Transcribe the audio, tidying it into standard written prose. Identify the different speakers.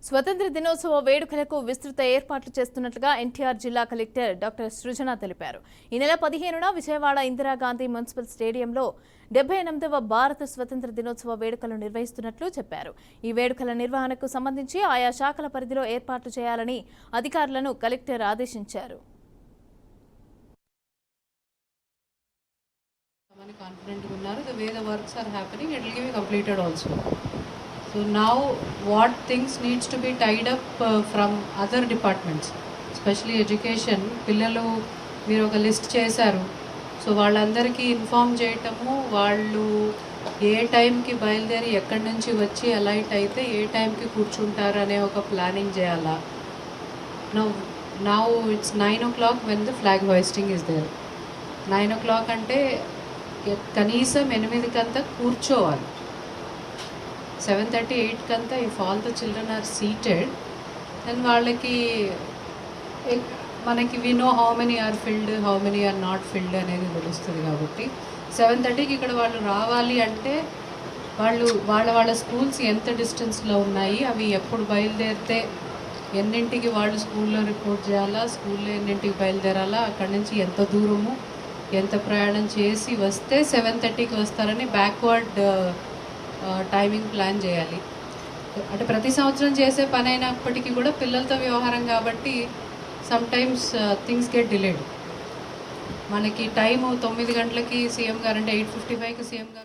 Speaker 1: స్వతంత్ర దినోత్సవ వేడుకలకు విస్తృత ఏర్పాట్లు చేస్తున్నట్లుగా ఎన్టీఆర్ జిల్లా కలెక్టర్ డాక్టర్ సృజన తెలిపారు. ఈ నెల 15న విజయవాడ ఇందిరాగాంధీ మున్సిపల్ స్టేడియంలో 78వ భారత స్వతంత్ర దినోత్సవ వేడుకలు నిర్వహిస్తున్నట్లు చెప్పారు. ఈ వేడుకల నిర్వహణకు సంబంధించి ఆయా శాఖల పరిధిలో ఏర్పాట్లు చేయాలని అధికారులను కలెక్టర్ ఆదేశించారు.
Speaker 2: So now what things needs to be tied up from other departments, especially education. పిల్లలు మీరు ఒక లిస్ట్ చేశారు. సో వాళ్ళందరికీ ఇన్ఫార్మ్ చేయటము, వాళ్ళు ఏ టైంకి బయలుదేరి ఎక్కడి నుంచి వచ్చి అలైట్ అయితే ఏ టైంకి కూర్చుంటారు అనే ఒక ప్లానింగ్ చేయాలా. Now it's 9 o'clock when the flag hoisting is there. 9 o'clock అంటే కనీసం 8 కంతా కూర్చోవాలి. 7:30, 8 కంతా if all the children are seated then వాళ్ళకి మనకి we know how many are filled, how many are not filled అనేది తెలుస్తుంది. కాబట్టి 7:30కి ఇక్కడ వాళ్ళు రావాలి అంటే వాళ్ళ స్కూల్స్ ఎంత డిస్టెన్స్లో ఉన్నాయి, అవి ఎప్పుడు బయలుదేరితే ఎన్నింటికి వాళ్ళు స్కూల్లో రిపోర్ట్ చేయాలా, స్కూల్లో ఎన్నింటికి బయలుదేరాలా, అక్కడి నుంచి ఎంత దూరము ఎంత ప్రయాణం చేసి వస్తే 7:30కి వస్తారని బ్యాక్వర్డ్ టైమింగ్ ప్లాన్ చేయాలి. అంటే ప్రతి సంవత్సరం చేసే పని అయినప్పటికీ కూడా పిల్లలతో వ్యవహారం కాబట్టి సమ్టైమ్స్ థింగ్స్ గెట్ డిలేడ్. మనకి టైము 9 గంటలకి సీఎం గారు అంటే 8:55కి సీఎం గారు